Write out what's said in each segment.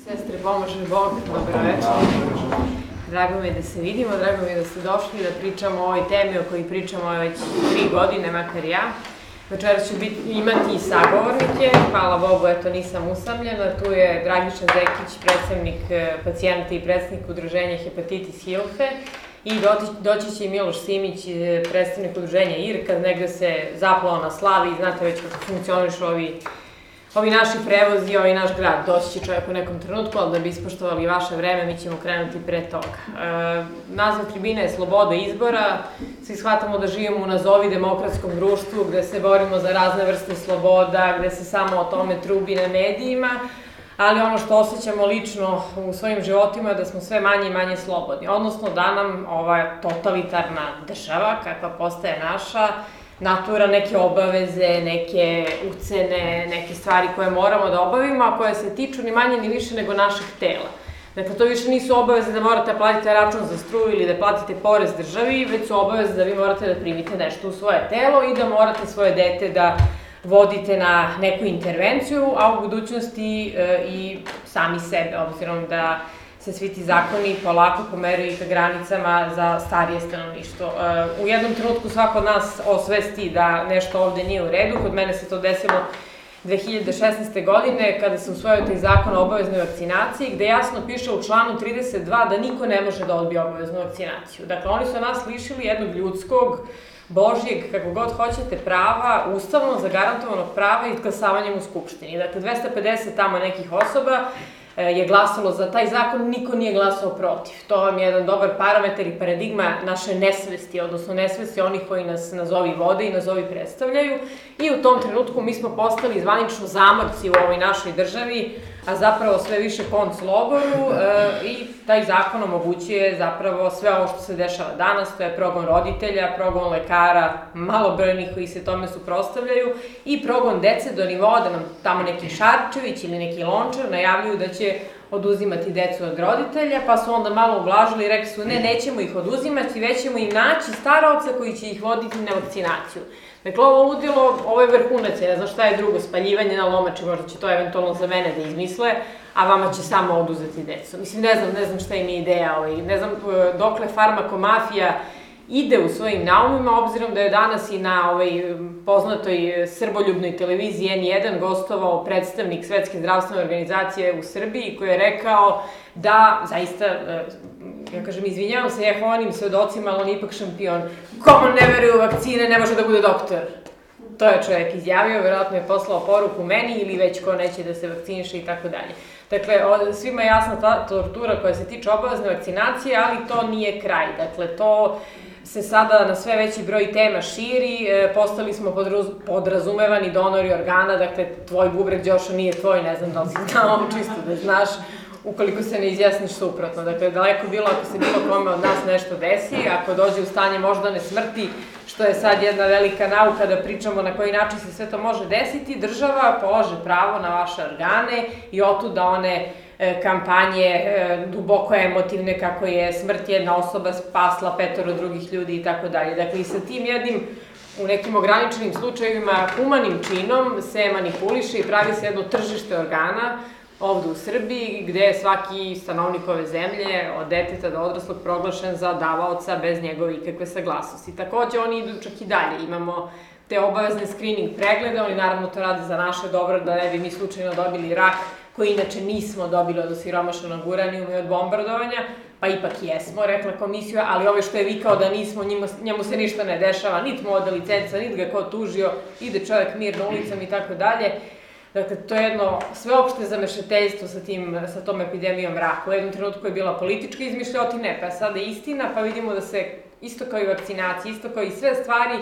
Sestre, pomaže Bog, dobro večer. Drago mi je da se vidimo, drago mi je da ste došli da pričamo o ovoj temi o kojoj pričamo već 3 godine, makar ja. Večeras ću imati i sagovornike, hvala Bogu, eto nisam usamljena. Tu je Dragiša Zekić, predstavnik pacijenata i predstavnik udruženja Hepatitis Hilfe. I doći će i Miloš Simić, predstavnik udruženja IRKA, negde se zaplao na slavi i znate već kako funkcionišu ovi naši prevozi i ovaj naš grad. Doći će čovjek u nekom trenutku, ali da bi ispoštovali vaše vreme, mi ćemo krenuti pre toga. Naziv tribine je sloboda izbora. Svi shvatamo da živimo u nazovi demokratskom društvu, gde se borimo za razne vrste sloboda, gde se samo o tome trubi na medijima, ali ono što osjećamo lično u svojim životima je da smo sve manje i manje slobodni. Odnosno da nam ova totalitarna država, kakva postaje naša, natura neke obaveze, neke ucene, neke stvari koje moramo da obavimo, a koje se tiču ni manje ni više nego našeg tela. Dakle, to više nisu obaveze da morate da platite račun za struju ili da platite porez državi, već su obaveze da vi morate da primite nešto u svoje telo i da morate svoje dete da vodite na neku intervenciju, a u budućnosti i sami sebe, obzirom da se svi ti zakoni polako pomeraju i ka granicama za starije stanovništvo. U jednom trenutku svako od nas osvesti da nešto ovde nije u redu. Kod mene se to desilo 2016. godine kada se usvojio taj zakon o obaveznoj vakcinaciji, gde jasno piše u članu 32 da niko ne može da odbije obaveznu vakcinaciju. Dakle, oni su nas lišili jednog ljudskog, božjeg, kako god hoćete, prava, ustavno zagarantovanog prava izglasavanjem u Skupštini. Dakle, 250 tamo nekih osoba je glasalo za taj zakon, niko nije glasao protiv. To vam je jedan dobar parametar i paradigma naše nesvesti, odnosno nesvesti onih koji nas nazovi vode i nazovi predstavljaju. I u tom trenutku mi smo postali zvanično zamorci u ovoj našoj državi, a zapravo sve više konc logoru i taj zakon omogućuje zapravo sve ovo što se dešava danas, to je progon roditelja, progon lekara, malobrojnih koji se tome suprotstavljaju i progon dece do nivoa da nam tamo neki Šarčević ili neki Lončar najavljuju da će oduzimati decu od roditelja, pa su onda malo ublažili i rekli su ne, nećemo ih oduzimati, već ćemo im naći staraoca koji će ih voditi na vakcinaciju. Dakle, ovo ludilo, ovo je vrhunac, ne znam šta je drugo, spaljivanje na lomači, možda će to eventualno za mene da izmisle, a vama će samo oduzeti decu. Mislim, ne znam šta im je ideja, ne znam dokle farmakomafija ide u svojim naumima, obzirom da je danas i na poznatoj srboljubnoj televiziji N1 gostovao predstavnik Svetske zdravstvene organizacije u Srbiji koji je rekao da, zaista, ja kažem, izvinjavam se Jehovanim svedocima, ali on je ipak šampion. Komu ne veruje u vakcine, ne može da bude doktor. To je čovjek izjavio, verovatno je poslao poruku meni ili već ko neće da se vakciniše i tako dalje. Dakle, svima je jasna ta tortura koja se tiče obavezne vakcinacije, ali to nije kraj. Dakle, to se sada na sve veći broj tema širi, postali smo podrazumevani donori organa, dakle, tvoj bubreg, Đošo, nije tvoj, ne znam da li si znao, čisto da znaš, ukoliko se ne izjasniš suprotno. Dakle, daleko bilo ako se bilo kome od nas nešto desi, ako dođe u stanje moždane smrti, što je sad jedna velika nauka da pričamo na koji način se sve to može desiti, država polaže pravo na vaše organe i otuda one kampanje duboko emotivne kako je smrt jedna osoba spasla 5 drugih ljudi i tako dalje. Dakle, i sa tim jednim u nekim ograničenim slučajevima humanim činom se manipuliše i pravi se jedno tržište organa ovde u Srbiji, gde je svaki stanovnik ove zemlje, od deteta do odraslog, proglašen za davaoca bez njegove ikakve saglasnosti. Takođe, oni idu čak i dalje. Imamo te obavezne screening preglede, oni naravno to rade za naše dobro, da ne bi mi slučajno dobili rak, koji inače nismo dobili od osiromašenog uranijuma i od bombardovanja, pa ipak jesmo, rekla komisija, ali ove što je vikao da nismo, njemu se ništa ne dešava, niti mu ode licenca, niti ga ko tužio, ide čovjek mirno ulicom i tako dalje. Dakle, to je jedno sveopšte zamešateljstvo sa tom epidemijom raka. U jednom trenutku je bila politička izmišljotina, pa sada je istina, pa vidimo da se isto kao i vakcinacija, isto kao i sve stvari,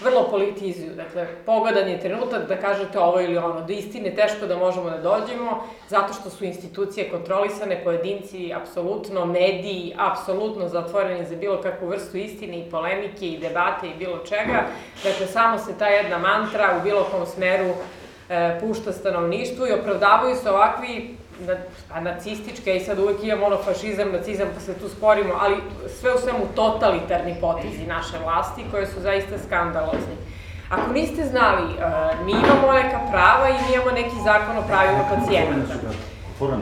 vrlo politizuju. Dakle, pogodan je trenutak da kažete ovo ili ono. Do istine teško da možemo da dođemo, zato što su institucije kontrolisane, pojedinci, apsolutno, mediji, apsolutno zatvoreni za bilo kakvu vrstu istine i polemike i debate i bilo čega. Dakle, samo se ta jedna mantra u bilo kom smeru pušta stanovništvu i opravdavaju se ovakvi nacističke, i sad uvek imamo fašizam, nacizam, pa se tu sporimo, ali sve u svemu totalitarni potezi naše vlasti koje su zaista skandalozni. Ako niste znali, mi imamo neka prava i mi imamo neki zakon o pravima pacijenata.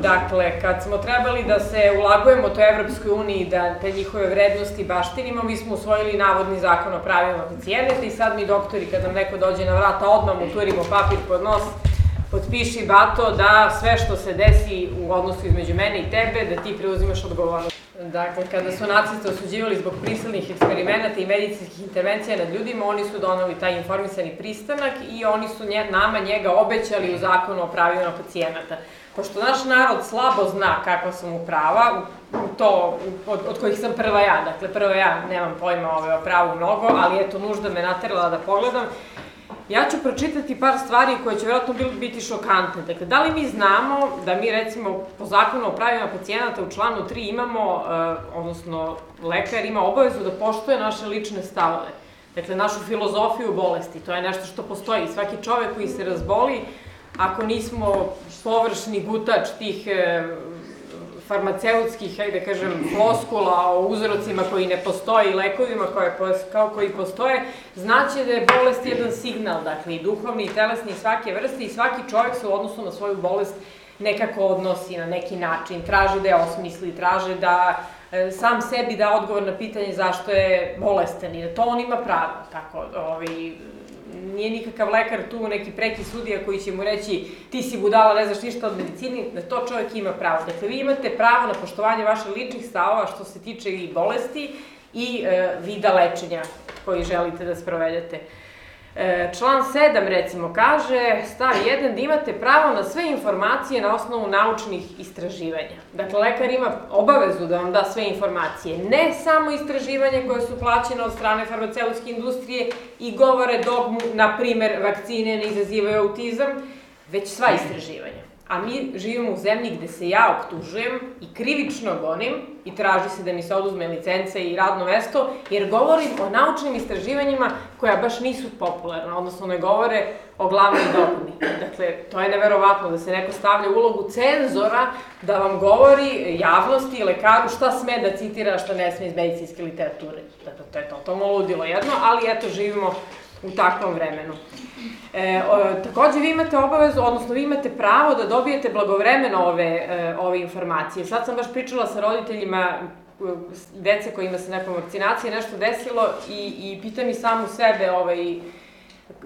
Dakle, kad smo trebali da se ulagujemo toj Evropskoj uniji, da te njihove vrednosti baštinimo, mi smo usvojili navodni zakon o pravima pacijenata i sad mi doktori, kad nam neko dođe na vrata, odmah mu turimo papir pod nos, potpiši bato da sve što se desi u odnosu između mene i tebe, da ti preuzimaš odgovornost. Dakle, kada su naciste osuđivali zbog prisilnih eksperimenata i medicinskih intervencija nad ljudima, oni su doneli taj informisani pristanak i oni su nama njega obećali u zakonu o pravima pacijenata. Pošto naš narod slabo zna kakva su mu prava, od kojih sam prva ja, dakle prva ja nemam pojma o pravu mnogo, ali eto nužda me naterala da pogledam, ja ću pročitati par stvari koje će vjerojatno biti šokantne. Dakle, da li mi znamo da mi recimo po zakonu o pravima pacijenata u članu 3 imamo, odnosno lekar ima obavezu da poštuje naše lične stavove, dakle našu filozofiju bolesti, to je nešto što postoji. Svaki čovek koji se razboli, ako nismo površni gutač tih farmaceutskih, hajde da kažem, floskula o uzrocima koji ne postoje i lekovima koji postoje, znaće da je bolest jedan signal, dakle i duhovni i telesni i svake vrste i svaki čovjek se u odnosu na svoju bolest nekako odnosi na neki način, traži da je osmisli, traže da sam sebi da odgovor na pitanje zašto je bolestan i da to on ima pravo, tako, nije nikakav lekar tu, neki preki sudija koji će mu reći ti si budala, ne znaš ništa od medicini, da to čovjek ima pravo. Dakle, vi imate pravo na poštovanje vaših ličnih stavova što se tiče i bolesti i vida lečenja koji želite da sprovedete. Član 7, recimo, kaže, stav 1, da imate pravo na sve informacije na osnovu naučnih istraživanja. Dakle, lekar ima obavezu da vam da sve informacije, ne samo istraživanja koje su plaćene od strane farmaceutske industrije i govore dogmu, na primer, vakcine ne izazivaju autizam, već sva istraživanja. A mi živimo u zemlji gde se ja optužujem i krivično gonim i traži se da mi se oduzme licenca i radno mesto, jer govorim o naučnim istraživanjima koja baš nisu popularna, odnosno ne govore o glavnoj dogmi. Dakle, to je neverovatno da se neko stavlja u ulogu cenzora da vam govori javnosti i lekaru šta sme da citira, šta ne sme iz medicinske literature. Dakle, to je totalno ludilo jedno, ali eto, živimo u takvom vremenu. Takođe, vi imate obavezu, odnosno vi imate pravo da dobijete blagovremeno ove informacije. Sad sam baš pričala sa roditeljima dece kojima se nakon vakcinacije nešto desilo i pitam i samu sebe,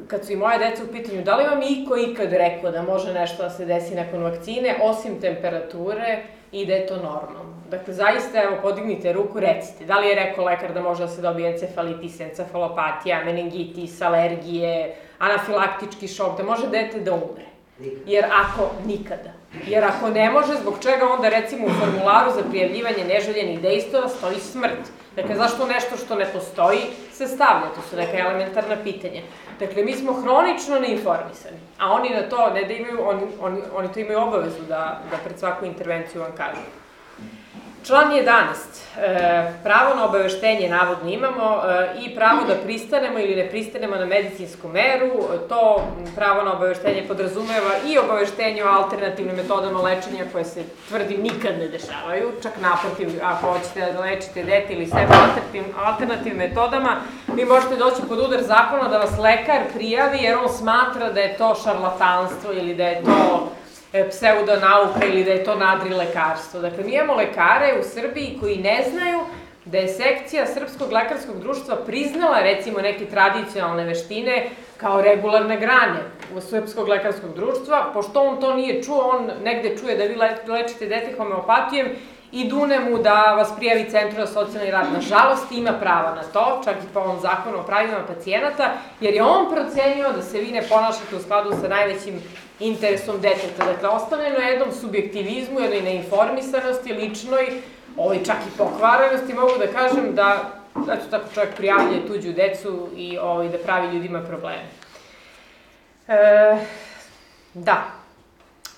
kad su i moje deca u pitanju, da li vam iko ikad rekao da može nešto da se desi nakon vakcine, osim temperature i da je to normalno. Dakle, zaista, evo, podignite ruku, recite, da li je rekao lekar da može da se dobije encefalitis, encefalopatija, meningitis, alergije, anafilaktički šok, da može dete da umre? Jer ako nikada. Jer ako ne može, zbog čega onda recimo u formularu za prijavljivanje neželjenih dejstava stoji smrt? Dakle, zašto nešto što ne postoji se stavlja? To su neka elementarna pitanja. Dakle, mi smo hronično neinformisani, a oni na to ne da imaju, oni to imaju obavezu da pred svaku intervenciju vam kažu. Član 11. Pravo na obaveštenje navodno imamo i pravo da pristanemo ili ne pristanemo na medicinsku meru. To pravo na obaveštenje podrazumeva i obaveštenje o alternativnim metodama lečenja koje se, tvrdim, nikad ne dešavaju. Čak naprotiv, ako hoćete da lečite dete ili sebe alternativnim metodama, vi možete doći pod udar zakona da vas lekar prijavi jer on smatra da je to šarlatanstvo ili da je to pseudonauka ili da je to nadrilekarstvo. Dakle, mi imamo lekare u Srbiji koji ne znaju da je sekcija Srpskog lekarskog društva priznala recimo neke tradicionalne veštine kao regularne grane u Srpskog lekarskog društva, pošto on to nije čuo, on negde čuje da vi lečite dete homeopatijom i dune mu da vas prijavi Centru za socijalni rad. Nažalost, ima prava na to, čak i po ovom zakonu o pravima pacijenata, jer je on procenio da se vi ne ponašate u skladu sa najvećim interesom deteta. Dakle, ostavljeno je jednom subjektivizmu, jednoj neinformisanosti, ličnoj, čak i pokvarenosti, mogu da kažem da, eto tako čovjek prijavljuje tuđu decu i da pravi ljudima probleme. Da.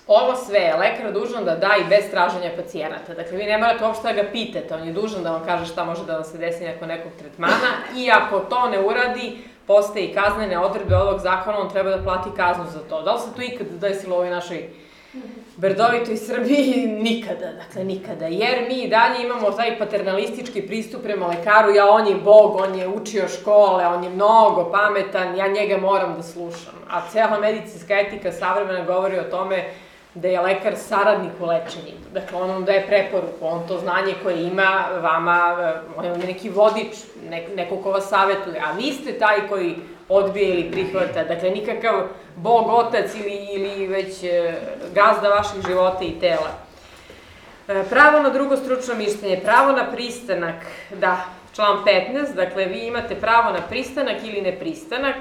Ovo sve je lekar dužan da da i bez traženja pacijenata. Dakle, vi ne morate uopšte da ga pitate, on je dužan da vam kaže šta može da vam se desi nakon nekog tretmana i ako to ne uradi, postoje i kaznene odredbe ovog zakona, on treba da plati kaznu za to. Da li se to ikad desilo u ovoj našoj brdovitoj Srbiji? Nikada, dakle nikada. Jer mi i dalje imamo taj paternalistički pristup prema lekaru, on je Bog, on je učio škole, on je mnogo pametan, ja njega moram da slušam. A cela medicinska etika savremena govori o tome da je lekar saradnik u lečenju. Dakle, on vam daje preporuku, on to znanje koje ima vama, on je neki vodič, neko ko vas savjetuje, a vi ste taj koji odbije ili prihvata. Dakle, nikakav Bog, Otac ili već gazda vaših života i tela. Pravo na drugo stručno mišljenje, pravo na pristanak, da, član 15, dakle, vi imate pravo na pristanak ili nepristanak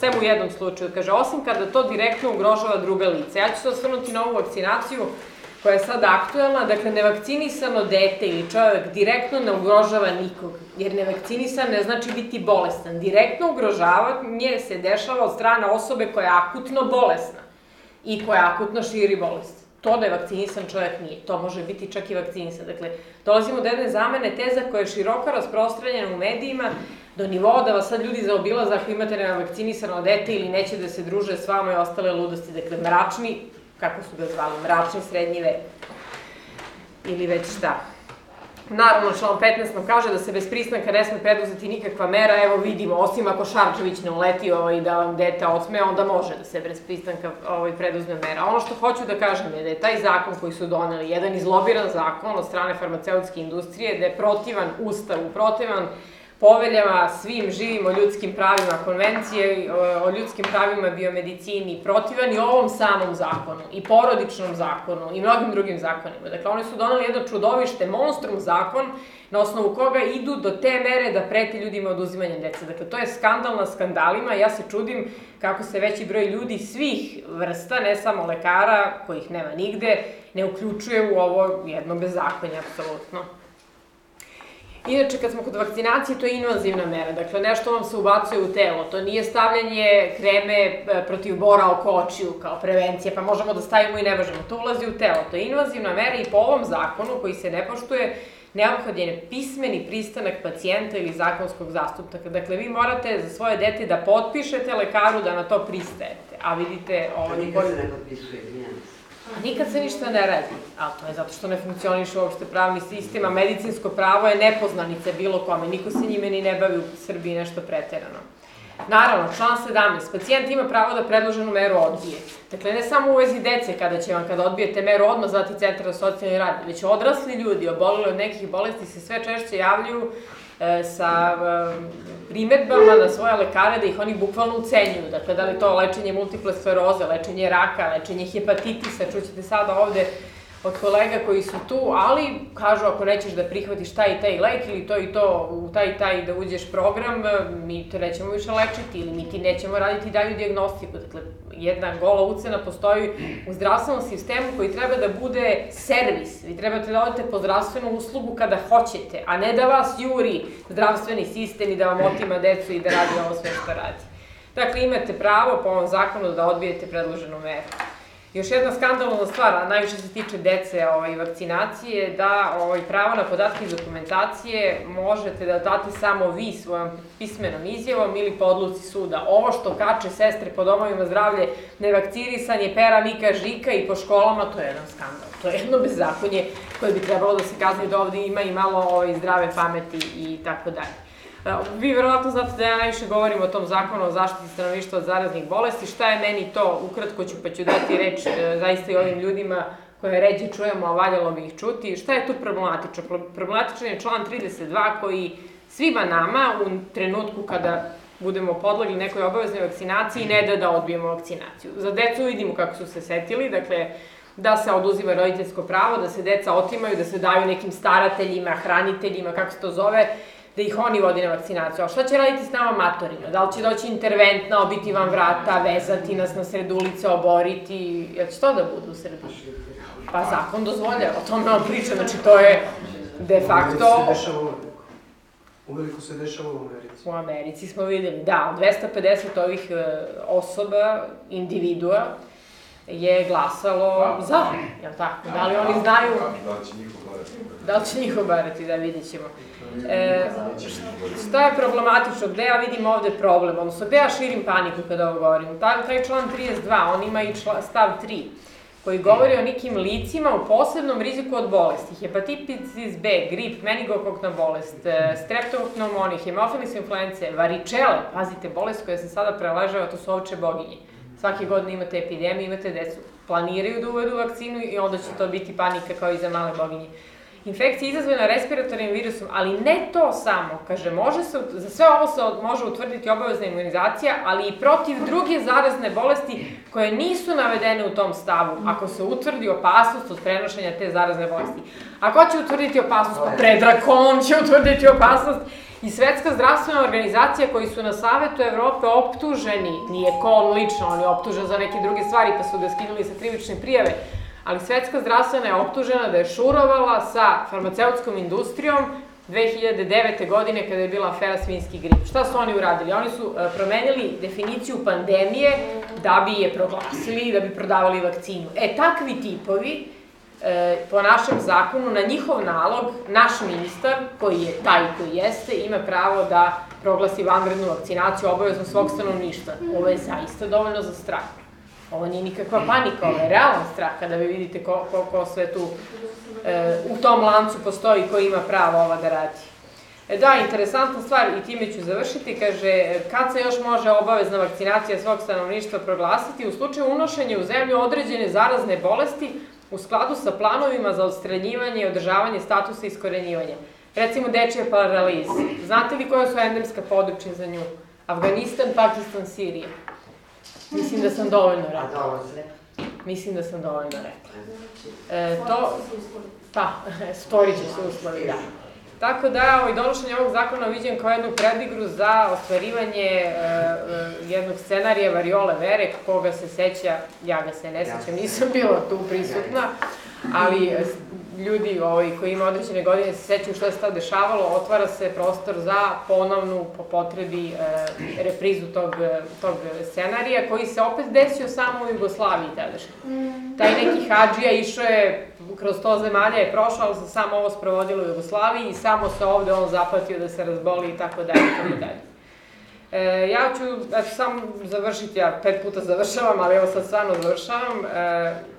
sem u jednom slučaju, kaže, osim kada to direktno ugrožava druga lica. Ja ću se osvrnuti na ovu vakcinaciju koja je sad aktuelna, dakle, nevakcinisano dete ili čovjek direktno ne ugrožava nikog, jer nevakcinisan ne znači biti bolestan. Direktno ugrožavanje se dešava od strane osobe koja je akutno bolesna i koja akutno širi bolest. To da je vakcinisan čovjek nije, to može biti čak i vakcinisan. Dakle, dolazimo do jedne zamene teza koja je široko rasprostranjena u medijima, do nivoa da vas sad ljudi zaobilaze ako imate nevakcinisano dete ili neće da se druže s vama i ostale ludosti. Dakle, mračni, kako su ga zvali, mračni srednji vek. Ili već šta. Naravno, član 15 nam kaže da se bez pristanka ne sme preduzeti nikakva mera, evo vidimo, osim ako Šarčević ne uleti da vam dete otme, onda može da se bez pristanka preduzme mera. Ono što hoću da kažem je da je taj zakon koji su doneli, jedan izlobiran zakon od strane farmaceutske industrije, da je protivan Ustavu, protivan poveljama, svim živim o ljudskim pravima, konvencije o ljudskim pravima biomedicini, protivan i ovom samom zakonu, i porodičnom zakonu, i mnogim drugim zakonima. Dakle, oni su doneli jedno čudovište, monstrum zakon, na osnovu koga idu do te mere da prete ljudima oduzimanjem dece. Dakle, to je skandal na skandalima. Ja se čudim kako se veći broj ljudi svih vrsta, ne samo lekara, kojih nema nigde, ne uključuje u ovo jedno bezakonje, apsolutno. Inače, kad smo kod vakcinacije, to je invazivna mera, dakle nešto vam se ubacuje u telo, to nije stavljanje kreme protiv bora oko očiju kao prevencija, pa možemo da stavimo i ne možemo, to ulazi u telo, to je invazivna mera i po ovom zakonu koji se ne poštuje, neophodan je pismeni pristanak pacijenta ili zakonskog zastupnika. Dakle, vi morate za svoje dete da potpišete lekaru da na to pristajete, a vidite... Nikad se ne potpisuje, Nikad se ništa ne radi, ali to je zato što ne funkcioniše uopšte pravni sistem, a medicinsko pravo je nepoznanica bilo kome, niko se njime ni ne bavi u Srbiji nešto preterano. Naravno, član 17. Pacijent ima pravo da predloženu meru odbije. Dakle, ne samo u vezi dece, kada odbijete meru odmah zvati centar za socijalni rad, već odrasli ljudi oboleli od nekih bolesti se sve češće javljaju sa primetbama na svoje lekare da ih oni bukvalno ucenjuju. Dakle, da li to lečenje multiple skleroze, lečenje raka, lečenje hepatitisa, čućete sada ovde od kolega koji su tu, ali kažu ako nećeš da prihvatiš taj i taj lek ili to i to u taj i taj da uđeš program, mi te nećemo više lečiti ili mi ti nećemo raditi dalju dijagnostiku. Dakle, jedna gola ucena postoji u zdravstvenom sistemu koji treba da bude servis. Vi trebate da odete po zdravstvenu uslugu kada hoćete, a ne da vas juri zdravstveni sistem i da vam otima decu i da radi ovo sve što radi. Dakle, imate pravo po ovom zakonu da odbijete predloženu meru. Još jedna skandalna stvar, a najviše se tiče dece i vakcinacije, da pravo na podatke iz dokumentacije možete da date samo vi svojom pismenom izjavom ili po odluci suda. Ovo što kače sestre po domovima zdravlje, nevakcinisanje, pera, mika, žika i po školama, to je jedan skandal. To je jedno bezakonje koje bi trebalo da se kazni da ovde ima i malo zdrave pameti i tako dalje. Vi verovatno znate da ja najviše govorim o tom zakonu o zaštiti stanovništva od zaraznih bolesti. Šta je meni to? Ukratko ću pa ću dati reč zaista i ovim ljudima koje ređe čujemo, a valjalo bi ih čuti. Šta je tu problematično? Problematičan je član 32 koji svima nama u trenutku kada budemo podlegli nekoj obaveznoj vakcinaciji ne da odbijemo vakcinaciju. Za decu vidimo kako su se setili, dakle da se oduzima roditeljsko pravo, da se deca otimaju, da se daju nekim starateljima, hraniteljima, kako se to zove, da ih oni vodi na vakcinaciju. A šta će raditi s nama matorima? Da li će doći interventna, obiti vam vrata, vezati nas na sred ulice, oboriti? Jel će to da bude u Srbiji? Pa zakon dozvolja, o tome vam pričam, znači to je de facto... Uveliko se dešava u Americi. U Americi smo videli, da, 250 ovih osoba, individua, je glasalo za, jel tako? Da li oni znaju... Da li će njih obarati, da vidjet ćemo. Šta je problematično? Gde ja vidim ovde problem? Odnosno, gde ja širim paniku kada ovo govorim? Taj član 32, on ima i stav 3, koji govori o nekim licima u posebnom riziku od bolesti. Hepatitis B, grip, meningokokna bolest, streptokokpneumoni, hemofilis influence, varičele, pazite, bolest koja se sada preležava, to su ovče boginje. Svake godine imate epidemije, imate decu planiraju da uvedu vakcinu i onda će to biti panika kao i za male boginje. Infekcija izazvana respiratornim virusom, ali ne to samo. Kaže, za sve ovo se može utvrditi obavezna imunizacija, ali i protiv druge zarazne bolesti koje nisu navedene u tom stavu, ako se utvrdi opasnost od prenošenja te zarazne bolesti. A ko će utvrditi opasnost? Pa Predrag Kon će utvrditi opasnost. I Svetska zdravstvena organizacija koji su na Savetu Evrope optuženi, nije Kon lično, on je optužen za neke druge stvari pa su ga skinuli sa krivične prijave, ali Svetska zdravstvena je optužena da je šurovala sa farmaceutskom industrijom 2009. godine kada je bila afera svinjski grip. Šta su oni uradili? Oni su promenili definiciju pandemije da bi je proglasili i da bi prodavali vakcinu. Takvi tipovi, po našem zakonu, na njihov nalog, naš ministar, koji je taj koji jeste, ima pravo da proglasi vanrednu vakcinaciju obavezno svog stanovništva. Ovo je zaista dovoljno za strah. Ovo nije nikakva panika, ovo je realan strah kada vi vidite ko sve tu u tom lancu postoji, ko ima pravo ova da radi. Da, interesantna stvar, i time ću završiti, kaže, kad se još može obavezna vakcinacija svog stanovništva proglasiti u slučaju unošenja u zemlju određene zarazne bolesti u skladu sa planovima za odstranjivanje i održavanje statusa iskorenjivanja. Recimo, dečija paraliza. Znate li koja su endemska područja za nju? Afganistan, Pakistan, Sirija. Mislim da sam dovoljno rekla. Mislim da sam dovoljno rekla. Stvorit će se uslovi, da. Tako da, donošenje ovog zakona viđem kao jednu predigru za ostvarivanje jednog scenarija Variole Vere, koga se seća, ja ga se ne sećam, nisam bila tu prisutna, ali ljudi koji ima određene godine se sećaju što je se tad dešavalo, otvara se prostor za ponovnu, po potrebi, reprizu tog scenarija, koji se opet desio samo u Jugoslaviji tadašnje. Taj neki hadžija išao je, kroz to zemalja je prošao, ali se samo ovo sprovodilo u Jugoslaviji i samo se ovde on zapatio da se razboli i tako dalje, i tako dalje. Ja ću sam završiti, ja 5 puta završavam, ali evo sad stvarno završavam.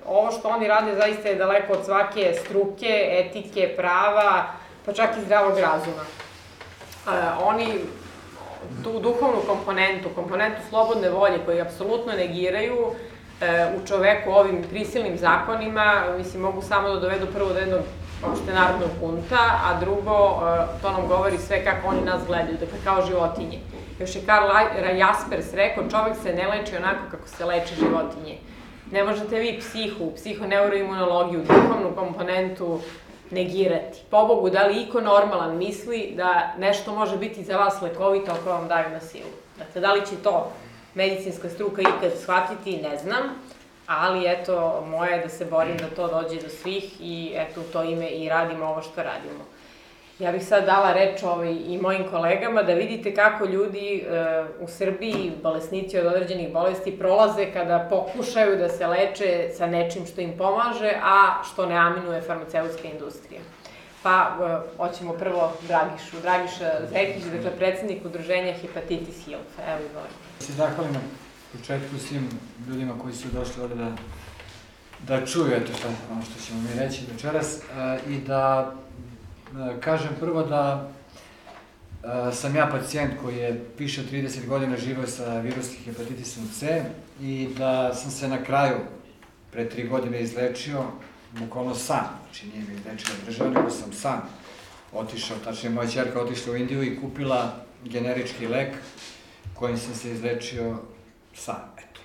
Ovo što oni rade zaista je daleko od svake struke, etike, prava, pa čak i zdravog razuma. Oni tu duhovnu komponentu slobodne volje koju apsolutno negiraju u čoveku ovim prisilnim zakonima, mislim, mogu samo da dovedu prvo do jednog opšte narodnog bunta, a drugo, to nam govori sve kako oni nas gledaju, dakle kao životinje. Još je Karl Jaspers rekao, čovek se ne leči onako kako se leče životinje. Ne možete vi psihoneuroimunologiju, duhovnu komponentu negirati. Pobogu, da li iko normalan misli da nešto može biti za vas lekovito ako vam daju na silu? Dakle, da li će to medicinska struka ikad shvatiti, ne znam, ali eto, moje je da se borim da to dođe do svih i eto, u to ime i radimo ovo što radimo. Ja bih sad dala reč i mojim kolegama da vidite kako ljudi u Srbiji, bolesnici od određenih bolesti, prolaze kada pokušaju da se leče sa nečim što im pomaže, a što ne aminuje farmaceutska industrija. Pa, hoćemo prvo Dragiša Zekić, dakle, predsednik udruženja Hepatitis Health. Evo i volim. Se zahvalim na početku svim ljudima koji su došli ovde da čuju ono što ćemo mi reći večeras i da kažem prvo da sam ja pacijent koji je više od 30 godina živeo sa virusnim hepatitisom C i da sam se na kraju pre 3 godine izlečio, bukvalno sam, znači nije mi izlečila država, nego sam sam otišao, tačnije moja ćerka otišla u Indiju i kupila generički lek kojim sam se izlečio sam, eto.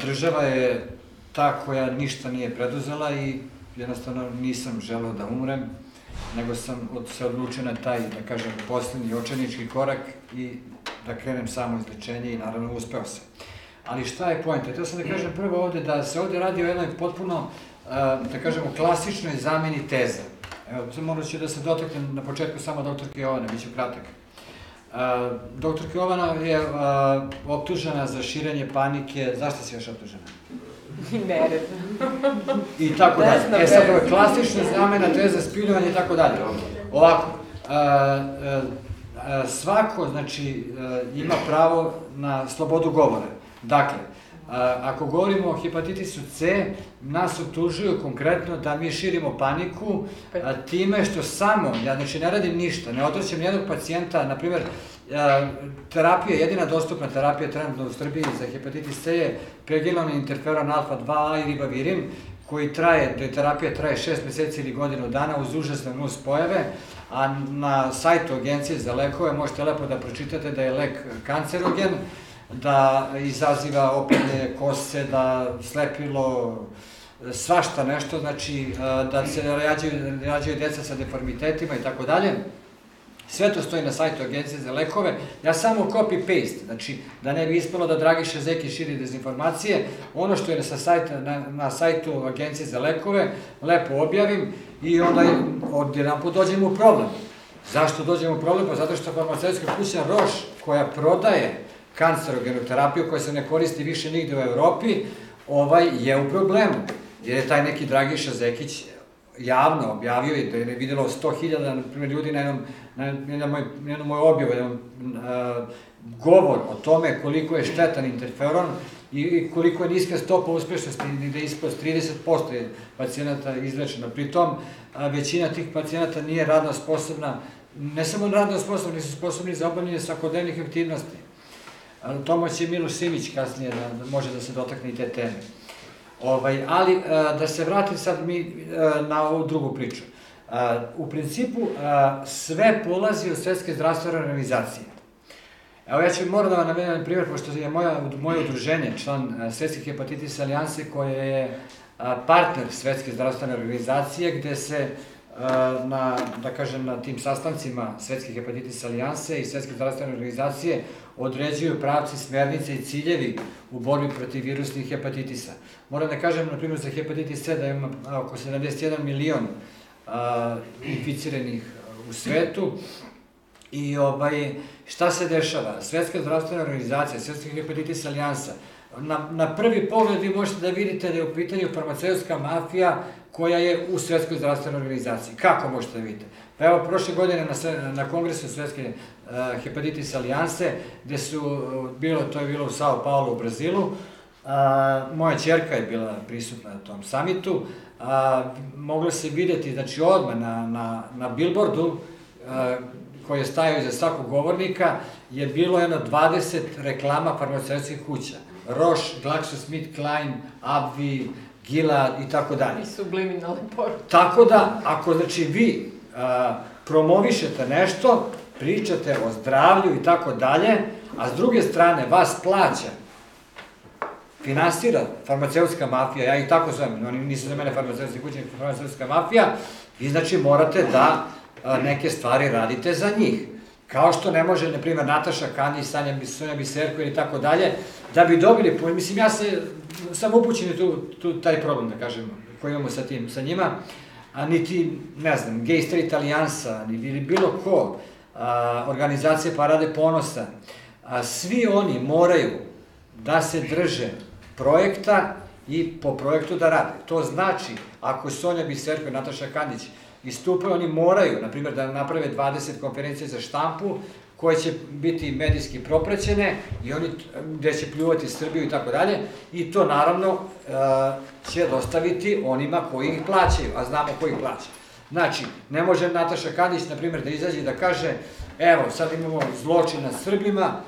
Država je ta koja ništa nije preduzela i jednostavno nisam želeo da umrem, nego sam se odlučio na taj, da kažem, poslednji očajnički korak i da krenem samo izlečenje i naravno uspeo sam. Ali šta je poenta? Htio sam da kažem prvo ovde da se ovde radi o jednoj potpuno, da kažemo, klasičnoj zameni teza. Evo, morat ću da se dotaknem na početku samo doktorke Jovane, bit ću kratak. Doktorka Jovana je optužena za širenje panike, zašto si još optužena? Nered. I tako dalje. Sad ovo je klasična zamena teza, spiljovanje i tako dalje. Ovako, svako, znači, ima pravo na slobodu govora. Dakle, ako govorimo o hepatitisu C, nas optužuju konkretno da mi širimo paniku time što samo, ja znači ne radim ništa, ne odvraćam nijednog pacijenta, na primjer, terapija, jedina dostupna terapija trenutno u Srbiji za hepatitis C je preginalni interferon alfa 2A i ribavirin, terapija traje 6 meseci ili godinu dana uz užasne nus pojave, a na sajtu Agencije za lekove možete lepo da pročitate da je lek kancerogen, da izaziva opaljenje kose, da slepilo, svašta nešto, znači da se rađaju deca sa deformitetima i tako dalje. Sve to stoji na sajtu Agencije za lekove. Ja samo copy-paste, znači da ne bi ispalo da Dragiša Zeki širi dezinformacije. Ono što je na sajtu Agencije za lekove, lepo objavim i onda odjedanput dođemo u problem. Zašto dođemo u problem? Pa zato što farmaceutska kuća Roche, koja prodaje kancerogenu terapiju, koja se ne koristi više nigde u Evropi, je u problemu. Jer je taj neki Dragiša Zekić javno objavio i da je vidjelo 100.000 ljudi na jednom moj objavu, jedan govor o tome koliko je štetan interferon i koliko je niska stopa uspešnosti, gde je ispod 30% je pacijenata izlečeno. Pritom, većina tih pacijenata nije radno sposobna, ne samo radno sposobni, su sposobni za obavljanje svakodnevnih aktivnosti. Tome će Miloš Simić kasnije da može da se dotakne i te teme. Ali da se vratim sad na ovu drugu priču. U principu sve polazi od Svetske zdravstvene organizacije. Evo ja moram da vam navedem primjer, pošto je moje udruženje, član Svetske hepatitis alijanse, koje je partner Svetske zdravstvene organizacije, gde se na tim sastancima Svetske hepatitis alijanse i Svetske zdravstvene organizacije određuju pravci, smernice i ciljevi u borbi protiv virusnih hepatitisa. Moram da kažem, na primjer, za hepatitis C da ima oko 71 milion inficiranih u svetu i šta se dešava? Svetska zdravstvena organizacija, Svetska hepatitis alijansa, na prvi pogled vi možete da vidite da je u pitanju farmaceutska mafija koja je u Svetskoj zdravstvenoj organizaciji. Kako možete da vidite? Pa evo, prošle godine na kongresu Svetske hepatitis alijanse, gde to je bilo u Sao Paulo u Brazilu, moja ćerka je bila prisutna na tom samitu, moglo se videti, znači odmah na billboardu koji je stajao iza svakog govornika, je bilo jedno 20 reklama farmaceutskih kuća. Roche, GlaxoSmithKline, AbbVie, Gilead i tako dalje. I subliminalne poruke. Tako da, ako znači vi promovišete nešto, pričate o zdravlju i tako dalje, a s druge strane vas plaća, finansira farmaceutska mafija, ja ih tako zovem, oni nisu za mene farmaceutske kuće, nego farmaceutska mafija, vi znači morate da neke stvari radite za njih. Kao što ne može, na primjer, Nataša Kandić, Sonja Biserko ili tako dalje, da bi dobili, mislim, ja sam upućen tu taj problem, da kažem, koji imamo sa njima, a niti, ne znam, Gay Street Alijansa, ili bilo ko, organizacije Parade ponosa, svi oni moraju da se drže projekta i po projektu da rade. To znači, ako Sonja Biserko i Nataša Kandić istupaju, oni moraju, na primjer, da naprave 20 konferencije za štampu, koje će biti medijski propraćene i oni gde će pljuvati Srbiju i tako dalje, i to naravno će dostaviti onima koji ih plaćaju, a znamo koji ih plaća. Znači, ne može Nataša Kandić, na primjer, da izađe i da kaže, evo, sad imamo zločin nad Srbima,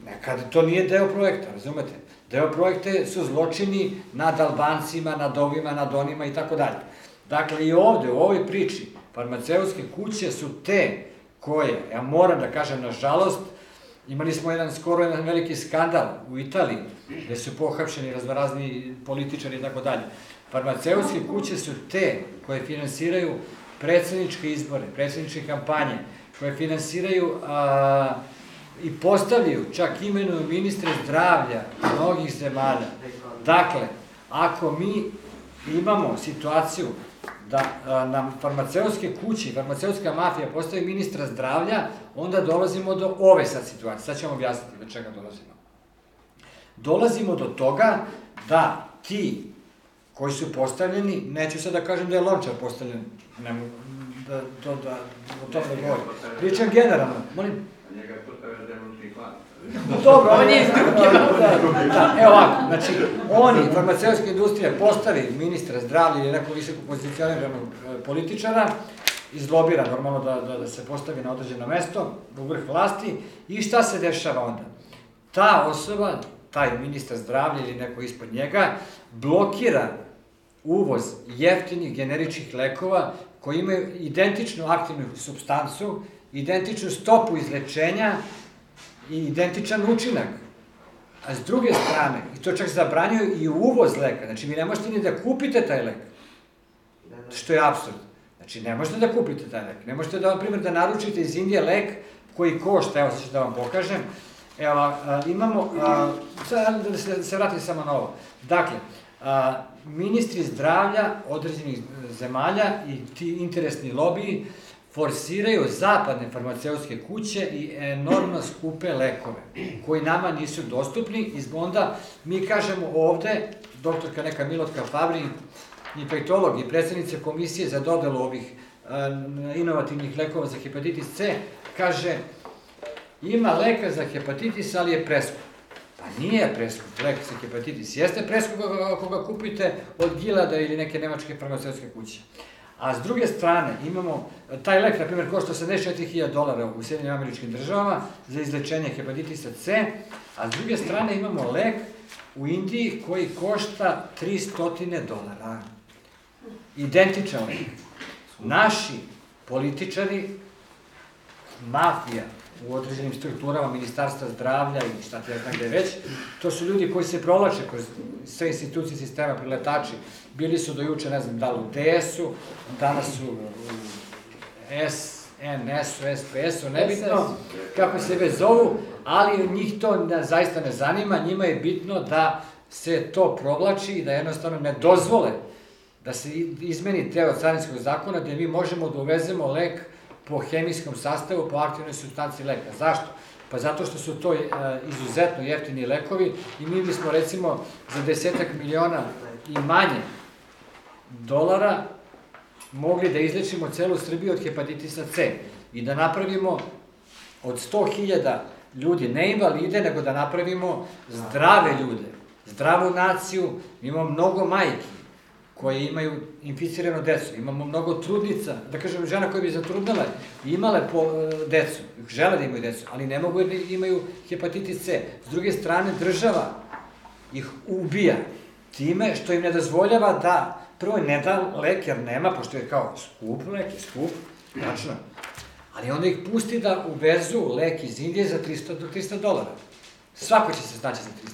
nekad to nije deo projekta, razumete? Deo projekta su zločini nad Albancima, nad ovima, nad onima i tako dalje. Dakle, i ovde, u ovoj priči, farmaceutske kuće su te koje, ja moram da kažem, nažalost, imali smo skoro jedan veliki skandal u Italiji, gde su pohapšeni raznorazni političari i tako dalje. Farmaceutske kuće su te koje finansiraju predsedničke izbore, predsedničke kampanje, koje finansiraju i postavljaju, čak imenuju ministre zdravlja mnogih zemalja. Dakle, ako mi imamo situaciju da nam farmaceutske kuće i farmaceutska mafija postavi ministra zdravlja, onda dolazimo do ove sad situacije. Sad ćemo objasniti do čega dolazimo. Dolazimo do toga da ti koji su postavljeni, neću sad da kažem da je Lončar postavljen, o tome da govorim. Pričam generalno, molim? Njega je postavio Zemunski klan. Dobro, on je iz druge. Evo ovako, znači, farmaceutska industrija postavi ministra zdravlja ili nekog visoko pozicioniranog političara izlobira normalno da se postavi na određeno mesto, u vrh vlasti, i šta se dešava onda? Ta osoba, taj ministar zdravlja ili neko ispod njega, blokira uvoz jeftinih generičkih lekova koji imaju identičnu aktivnu supstancu, identičnu stopu izlečenja i identičan učinak. A s druge strane, i to čak zabranjuju i uvoz leka, znači vi ne možete ni da kupite taj lek, što je apsurd. Znači ne možete da kupite taj lek, ne možete da, na primjer, da naručite iz Indije lek koji košta, evo sad ću da vam pokažem, evo, imamo, da se vratim samo na ovo, dakle, ministri zdravlja određenih zemalja i ti interesni lobiji forsiraju zapadne farmaceutske kuće i enormno skupe lekove, koji nama nisu dostupni, i onda mi kažemo ovde, doktorka neka Milotka Fabri, infektolog i predsednica komisije za dodelu ovih inovativnih lekova za hepatitis C, kaže, ima leka za hepatitis, ali je preskup. Pa nije preskup lek za hepatitis, jeste preskup ako ga kupite od Gilada ili neke nemačke farmaceutske kuće. A s druge strane, imamo, taj lek, na primjer, košta $84.000 u Sjedinjenim Američkim Državama za izlečenje hepatitisa C, a s druge strane imamo lek u Indiji koji košta $300. Identičan lek. Naši političari, mafija u određenim strukturama Ministarstva zdravlja i šta ti ja znam gde već, to su ljudi koji se provlače kroz sve institucije sistema, priletači. Bili su do juče, ne znam, da li u DS-u, danas su u SNS-u, SPS-u, nebitno kako se već zovu, ali njih to zaista ne zanima, njima je bitno da se to provlači i da jednostavno ne dozvole da se izmeni teo carinskog zakona gde mi možemo da uvezemo lek po hemijskom sastavu, po aktivnoj supstanci leka. Zašto? Pa zato što su to izuzetno jeftini lekovi i mi bismo recimo za 10 miliona i manje dolara mogli da izlečimo celu Srbiju od hepatitisa C i da napravimo od 100.000 ljudi, ne invalide, nego da napravimo zdrave ljude, zdravu naciju. Imamo mnogo majki koje imaju inficirano decu, imamo mnogo trudnica, da kažem žena koje bi zatrudnile i imale decu, žele da imaju decu, ali ne mogu da imaju hepatitis C. S druge strane, država ih ubija time što im ne dozvoljava da, prvo ne da lek jer nema, pošto je kao skup lek, je skup, tačno, ali onda ih pusti da uvezu lek iz Indije za $300. Svako će se znaći za $300.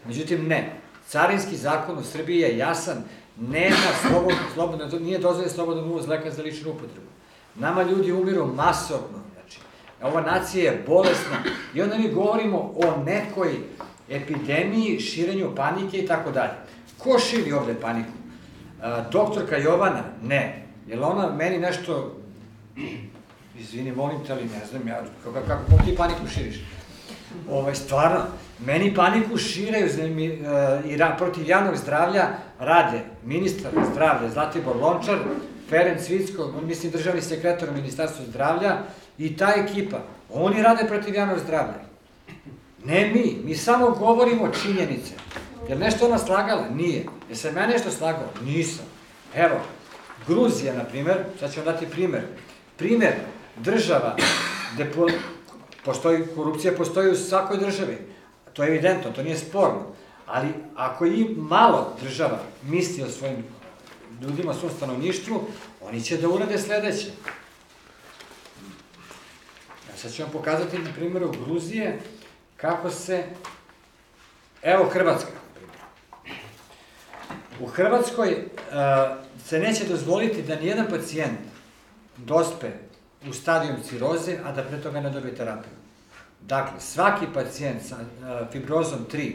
Međutim, ne. Carinski zakon u Srbiji je jasan, nema slobodno, nije dozvoljen slobodan uvoz leka za ličnu upotrebu. Nama ljudi umiru masovno, znači, ova nacija je bolesna i onda mi govorimo o nekoj epidemiji, širenju panike i tako dalje. Ko širi ovde paniku? Doktorka Jovana? Ne. Je li ona meni nešto, izvini, molim te, ali ne znam ja, kako ti paniku širiš? Stvarno, meni paniku širaju i protiv javnog zdravlja rade ministar zdravlja Zlatibor Lončar, Ferenc Vicko, mislim državni sekretar u Ministarstvu zdravlja i ta ekipa. Oni rade protiv javnog zdravlja. Ne mi samo govorimo činjenice. Je li nešto ona slagala? Nije. Je sam ja nešto slagao? Nisam. Evo, Gruzija, na primer, sad ću vam dati primer. Primer država gde korupcija postoji u svakoj državi. To je evidentno, to nije sporno. Ali ako i malo država misli o svojim ljudima, o svom stanovništvu, oni će da urade sledeće. Sad ću vam pokazati na primjeru Gruzije kako se... Evo Hrvatska. U Hrvatskoj se neće dozvoliti da nijedan pacijent dospe u stadijum ciroze, a da pre toga ne dobije terapiju. Dakle, svaki pacijent sa fibrozom 3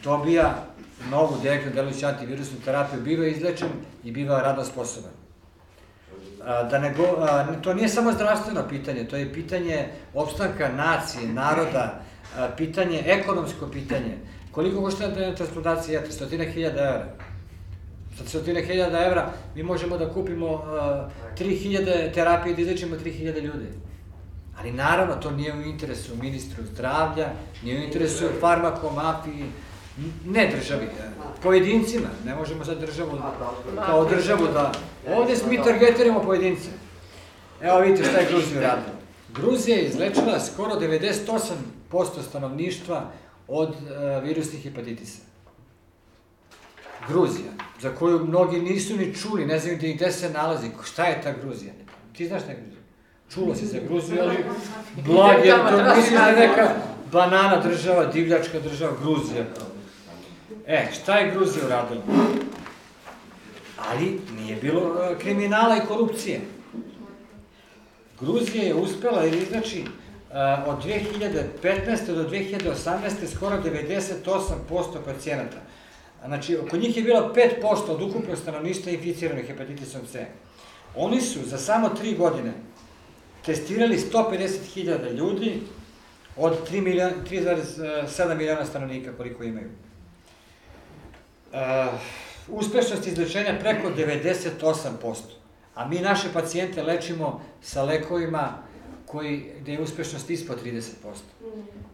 dobija novu direktno delujuću antivirusnu terapiju, biva izlečen i biva radno sposoban. To nije samo zdravstveno pitanje, to je pitanje opstanka nacije, naroda, pitanje, ekonomsko pitanje. Koliko košta transplantacija jetre? 100.000 evra. Sa 100.000 evra mi možemo da kupimo 3.000 terapije i da izlečimo 3.000 ljudi. Ali naravno, to nije u interesu ministru zdravlja, nije u interesu farmakomafiji, ne državi, pojedincima, ne možemo sad državu, kao državu da... Ovdje mi targetiramo pojedince. Evo vidite šta je Gruzija uradila. Gruzija je izlečila skoro 98% stanovništva od virusnih hepatitisa. Gruzija, za koju mnogi nisu ni čuli, ne znaju gde se nalazi. Šta je ta Gruzija? Ti znaš šta je Gruzija? Čulo si za Gruziju, ali blag je, to misliš da je neka banana država, divljačka država, Gruzija. Šta je Gruzija uradila? Ali nije bilo kriminala i korupcije. Gruzija je uspela jer znači od 2015. do 2018. skoro 98% pacijenata. Znači, oko njih je bilo 5% od ukupnog stanovništva inficiranih hepatitisom C. Oni su za samo 3 godine testirali 150.000 ljudi od 3,7 miliona stanovnika koliko imaju. Uspešnost izlečenja preko 98%, a mi naše pacijente lečimo sa lekovima gde je uspešnost ispod 30%.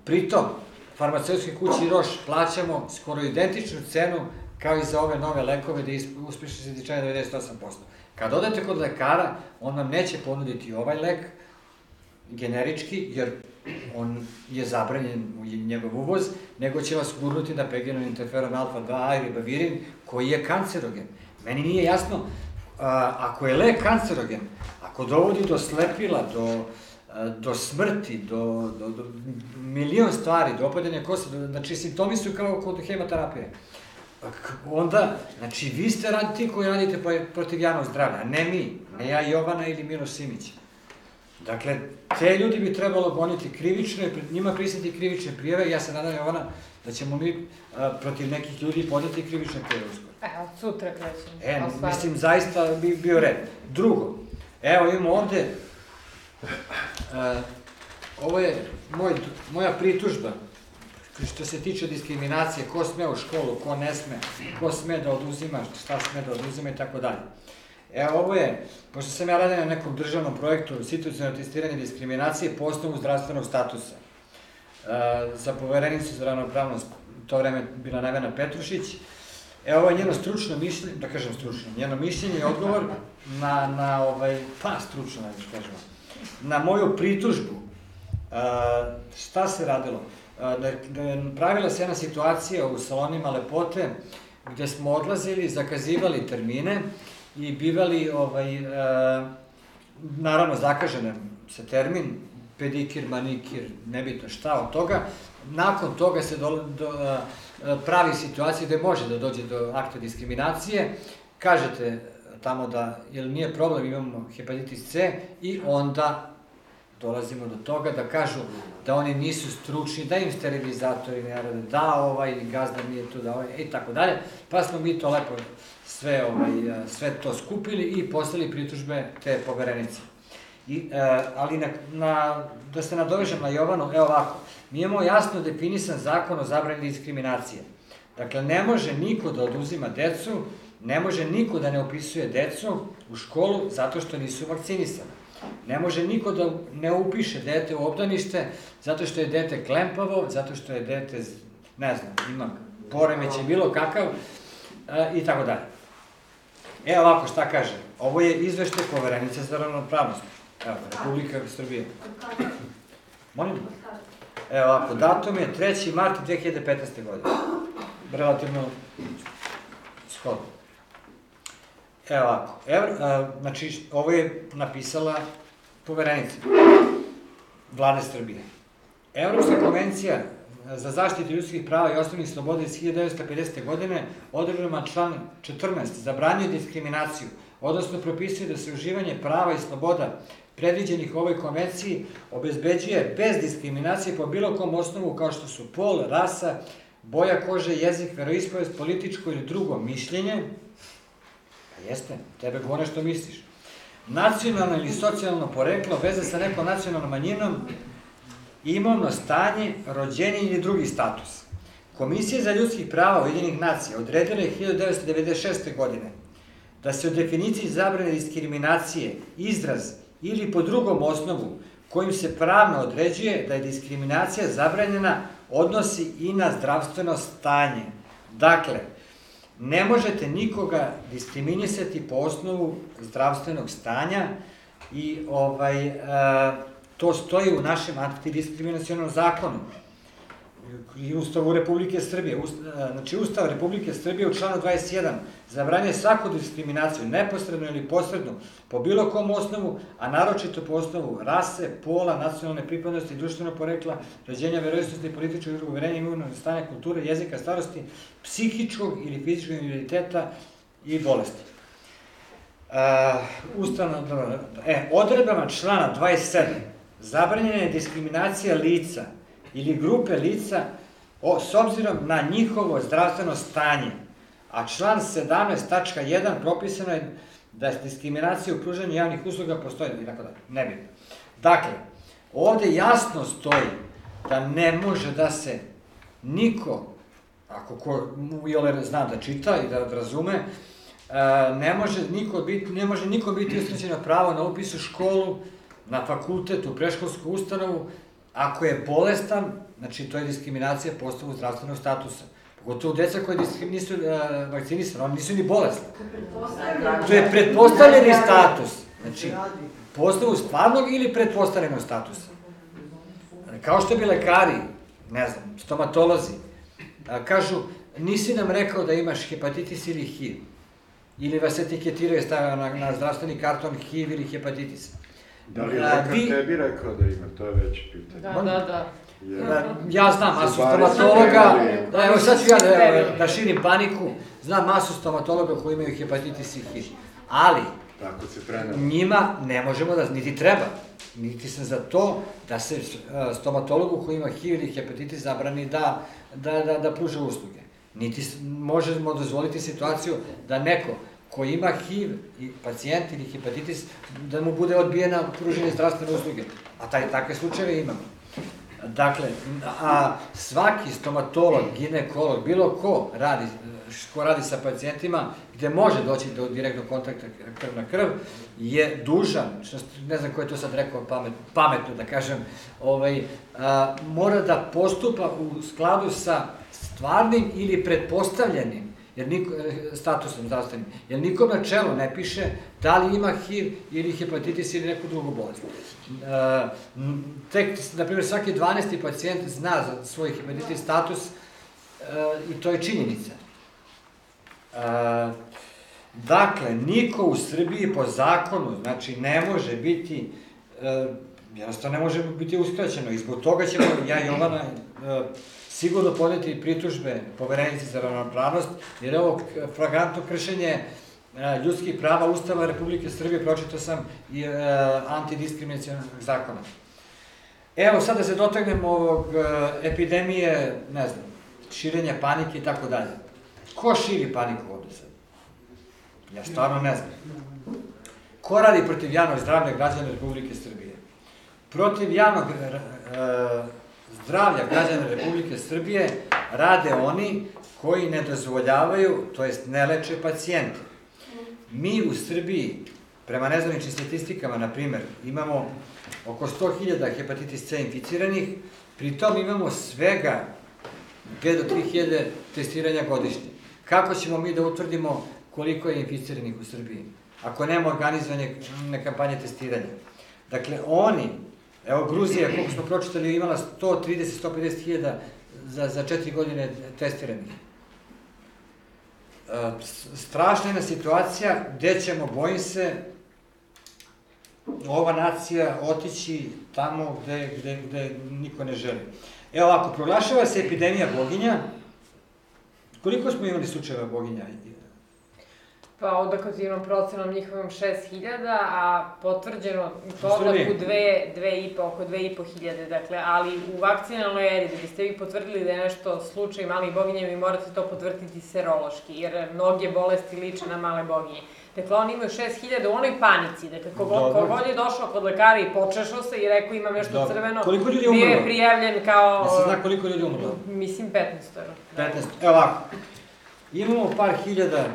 Pritom, farmaceutskoj kući Roš plaćamo skoro identičnu cenu kao i za ove nove lekove gde je uspešnost izlečenja 98%. Kad odete kod lekara, on vam neće ponuditi ovaj lek, generički, jer on je zabranjen njegov uvoz, nego će vas gurnuti na peginon interferon alfa 2A ili bavirin, koji je kancerogen. Meni nije jasno, ako je lek kancerogen, ako dovodi do slepila, do smrti, do milion stvari, do opadanja kosti, znači simptomi su kao kod hemoterapije, onda, znači vi ste ti koji radite protiv javnog zdravlja, ne mi, ne ja Jovana ili Miro Simić. Dakle, te ljudi bi trebalo goniti krivično i pred njima prisjeti krivične prijeve. Ja se nadam, Jovana, da ćemo mi protiv nekih ljudi podati krivične prijeve uskoro. Evo, sutra krećemo. Mislim, zaista bi bio red. Drugo, evo imamo ovde, ovo je moja pritužba, što se tiče diskriminacije, ko sme u školu, ko ne sme, ko sme da oduzima, šta sme da oduzima i tako dalje. Evo, ovo je, pošto sam ja radio na nekom državnom projektu situacionalno testiranje diskriminacije po osnovu zdravstvenog statusa. Za poverenicu za ravnopravnost u to vreme bila Nevena Petrušić. Evo, ovo je njeno stručno mišljenje, da kažem stručno, njeno mišljenje i odgovor stručno, da kažemo, na moju pritužbu. Šta se radilo? Pravila se jedna situacija u salonima lepote, gde smo odlazili, zakazivali termine, i bivali, naravno zakažene se termin, pedikir, manikir, nebitno šta od toga. Nakon toga se pravi situacija gde može da dođe do akta diskriminacije, kažete tamo da, jer nije problem, imamo hepatitis C i onda dolazimo do toga da kažu da oni nisu stručni, da im sterilizatori ne rade, da gazda nije tu, da i tako dalje, pa smo mi to lepo sve to skupili i poslali pritužbe te poverenice. Ali da se nadovežem na Jovanu, evo ovako, mi imamo jasno definisan zakon o zabrani diskriminacije. Dakle, ne može niko da oduzima decu, ne može niko da ne upisuje decu u školu zato što nisu vakcinisane. Ne može niko da ne upiše dete u obdanište zato što je dete klempavo, zato što je dete, ne znam, ima poremećaj bilo kakav i tako dalje. Evo ovako šta kaže, ovo je izveštaj poverenice za ravnopravnost, evo, Republika Srbije. Molim? Evo ovako, datum je 3. mart 2015. godine, relativno shodno. Evo ovako, znači ovo je napisala poverenica Vlade Srbije. Evropska konvencija za zaštitu ljudskih prava i osnovnih sloboda iz 1950. godine odredbama član 14 zabranjuje diskriminaciju, odnosno propisuje da se uživanje prava i sloboda predviđenih u ovoj konvenciji obezbeđuje bez diskriminacije po bilo kom osnovu kao što su pol, rasa, boja kože, jezik, veroispovest, političko ili drugo mišljenje. Jeste, tebe govore što misliš. Nacionalno ili socijalno poreklo, veze sa nekom nacionalnom manjinom, imovno stanje, rođenje ili drugi status. Komisija za ljudskih prava Ujedinjenih nacija odredila je 1996. godine da se u definiciji zabrane diskriminacije izraz ili po drugom osnovu kojim se pravno određuje da je diskriminacija zabranjena odnosi i na zdravstveno stanje. Dakle, ne možete nikoga diskriminisati po osnovu zdravstvenog stanja i to stoji u našem antidiskriminacionom zakonu i Ustavu Republike Srbije. Znači, Ustav Republike Srbije u članu 21 zabranjuje svaku diskriminaciju, neposredno ili posredno, po bilo kom osnovu, a naročito po osnovu rase, pola, nacionalne pripadnosti, društvenog porekla, rođenja, veroispovesti, političkog uverenja, imovnog stanja, kulture, jezika, starosti, psihičkog ili fizičkog invaliditeta i bolesti. Odredbama člana 27 zabranjena je diskriminacija lica ili grupe lica s obzirom na njihovo zdravstveno stanje, a član 17 tačka 1 propisano je da je diskriminacija u pružanju javnih usluga postoji i tako dalje, nebitno. Dakle, ovde jasno stoji da ne može da se niko, ako ko zna da čita i da razume, ne može niko biti uskraćeno pravo na upis u školu, na fakultet, u predškolsku ustanovu, ako je bolestan, znači to je diskriminacija po osnovu zdravstvenog statusa. Pogotovo deca koje nisu vakcinisane, oni nisu ni bolesni. To je pretpostavljeni status. Znači, po osnovu stvarnog ili pretpostavljenog statusa. Kao što bi lekari, ne znam, stomatolozi, kažu, nisi nam rekao da imaš hepatitis ili HIV. Ili vas etiketiraju, stavljaju na zdravstveni karton HIV ili hepatitis. Da li je lekar tebi rekao da ima, to je već pitanje. Da. Ja znam masu stomatologa, evo sad ću ja da širim paniku, znam masu stomatologa koji imaju hepatitis i HIV, ali njima ne možemo da, niti treba, niti sam za to da se stomatologu koji ima HIV ili hepatitis zabrani da pruža usluge. Niti možemo dozvoliti situaciju da neko koji ima HIV, pacijent ili hepatitis, da mu bude odbijena pruženje zdravstvene usluge. A takve slučajeve imamo. Dakle, svaki stomatolog, ginekolog, bilo ko radi sa pacijentima, gde može doći do direktnog kontakta krv na krv, je dužan, ne znam ko je to sad rekao pametno da kažem, mora da postupa u skladu sa stvarnim ili pretpostavljenim statusom zdravstvenim, jer nikom na čelu ne piše da li ima HIV ili hepatitis ili neku drugu bolest. Tek, na primjer, svaki 12. pacijent zna za svoj hepatitis status i to je činjenica. Dakle, niko u Srbiji po zakonu, znači ne može biti, jednostavno ne može biti uskraćeno i zbog toga ćemo, ja i Jovana, sigurno podneti pritužbe Poverenici za ravnopravnost, jer je ovo flagrantno kršenje ljudskih prava Ustava Republike Srbije, pročitao sam i antidiskriminacionog zakona. Evo, sad da se dotaknem ovog epidemije, ne znam, širenja panike i tako dalje. Ko širi paniku ovde sad? Ja stvarno ne znam. Ko radi protiv javnog zdravlja građana Republike Srbije? Protiv javnog zdravlja građana Republike Srbije rade oni koji ne dozvoljavaju, to jest ne leče pacijente. Mi u Srbiji, prema nezvaničnim statistikama, na primer, imamo oko 100.000 hepatitis C inficiranih, pri tom imamo svega 2 do 3.000 testiranja godišnje. Kako ćemo mi da utvrdimo koliko je inficiranih u Srbiji, ako nema organizovanje kampanje testiranja? Dakle, oni, evo Gruzija, koliko smo pročitali, imala 130-150.000 za 4 godine testiranih. Strašna je situacija gde ćemo, bojim se, ova nacija otići tamo gde niko ne želi. Evo ovako, proglašava se epidemija boginja. Koliko smo imali slučajeva boginja? Pa odakativnom procenom njihovim 6.000, a potvrđeno po oblaku 2,5, oko 2.500, dakle, ali u vakcinalnoj eri, da biste vi potvrdili da je nešto slučaj malih boginja, vi morate to potvrditi serološki, jer mnoge bolesti liče na male boginje. Dakle, oni imaju 6.000 u onoj panici, dakle, kogod je došao kod lekara i počešao se i rekao imam nešto crveno, bio je prijavljen kao... Ne se zna koliko ljudi umrlo? Mislim 15. 15, evo ovako, imamo par hiljada,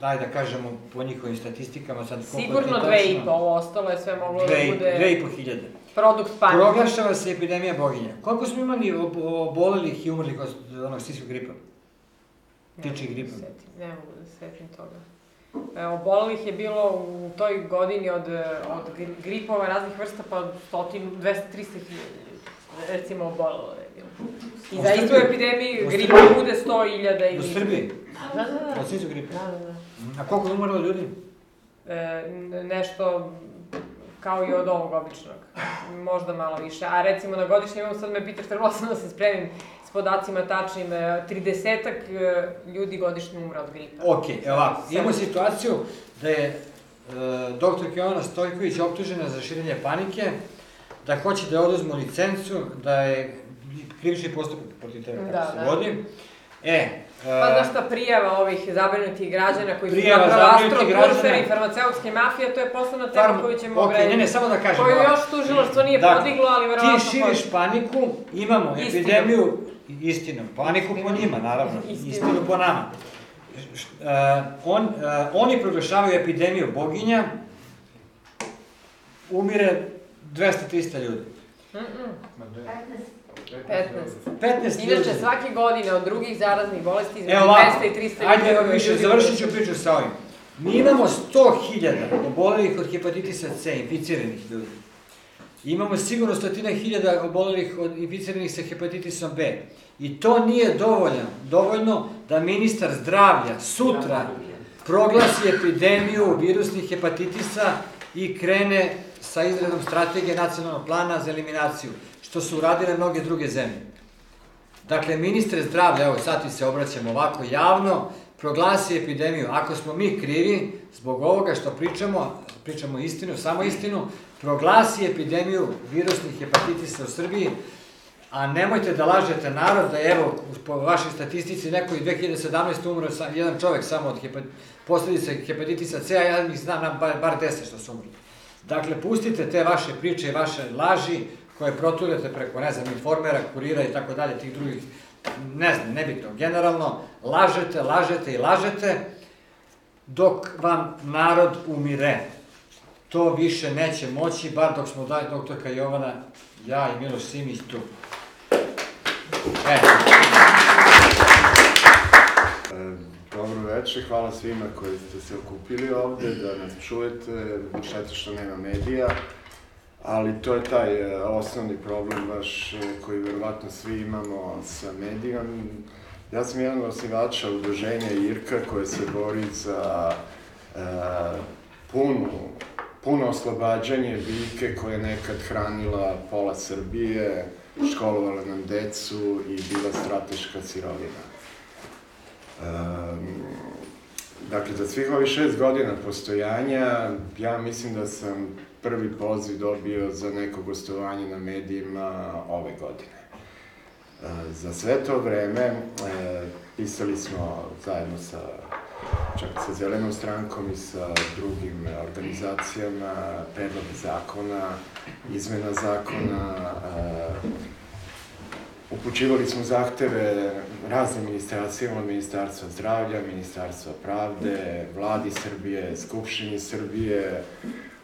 daj da kažemo po njihovim statistikama sad... Sigurno 2,5, ovo ostalo je sve moglo da bude... 2,5 hiljade. Produkt panike. Proglašava se epidemija boginja. Koliko smo imali obolelih i umrlih od onog svinjskog gripa? Tičih gripa. Ne mogu da se setim toga. Obolelih je bilo u toj godini od gripova raznih vrsta pa 100, 200, 300 hiljada, recimo obolelo je bilo. I za istu epidemiju gripa bude 100.000 ili... U Srbiji? Da. Od svinjskog gripa? Da. A koliko je umrlo ljudi? Nešto kao i od ovog običnog. Možda malo više. A recimo na godišnje imamo, sad me pitaš, trebala sam da se spremim s podacima tačnim, 30-ak ljudi godišnje umre od gripa. Ok, evo ovako, imamo situaciju da je dr. Jovana Stojković optužena za širenje panike, da hoće da oduzmu licencu, da je krivični postupak protiv tebe kako se vodi. Pa znaš šta, prijava ovih zabrinutih građana koji su zapravo astroturferi i farmaceutske mafije, to je posebna tema koju ćemo obrediti. Ne, samo da kažem. Koju još tužilaštvo nije podiglo, ali verovatno... Ti širiš paniku, imamo epidemiju, istinu, paniku po njima, naravno, istinu po nama. Oni proglašavaju epidemiju boginja, umire 200-300 ljudi. 15 ljudi. Inače, svake godine od drugih zaraznih bolesti između 200 i 300 ljudi. Ajde, više, završit ću priču sa ovim. Mi imamo 100.000 obolelih od hepatitisa C, inficiranih ljudi. Imamo sigurno 100.000 obolelih od inficiranih sa hepatitisom B. I to nije dovoljno da ministar zdravlja sutra proglasi epidemiju virusnih hepatitisa i krene sa izradom strategije nacionalnog plana za eliminaciju, što su uradile mnoge druge zemlje. Dakle, ministre zdravlja, evo sad ti se obraćamo ovako javno, proglasi epidemiju. Ako smo mi krivi zbog ovoga što pričamo istinu, samo istinu, proglasi epidemiju virusnih hepatitisa u Srbiji, a nemojte da lažete narod da je, evo, po vašoj statistici, neko i 2017. umro jedan čovek samo od posljedice hepatitisa C, a ja ih znam bar 10 što su umrli. Dakle, pustite te vaše priče i vaše laži koje proturete preko, ne znam, Informera, Kurira i tako dalje, tih drugih, ne znam, nebitno. Generalno, lažete, dok vam narod umire. To više neće moći, bar dok smo doktorka Jovana, ja i Miloš Simić tu. Dobro večer, hvala svima koji ste se okupili ovde, da nas čujete, šteta što nema medija, ali to je taj osnovni problem baš koji verovatno svi imamo sa medijom. Ja sam jedan od osnivača udruženja IRKA koje se bori za puno oslobađanje biljke koja je nekad hranila pola Srbije, školovala nam decu i bila strateška sirovina. Dakle, za svih ovih 6 godina postojanja, ja mislim da sam prvi poziv dobio za neko gostovanje na medijima ove godine. Za sve to vreme pisali smo zajedno čak sa Zelenom strankom i sa drugim organizacijama predloge zakona, izmena zakona, upućivali smo zahteve raznim ministracijama, od Ministarstva zdravlja, Ministarstva pravde, Vladi Srbije, Skupštini Srbije.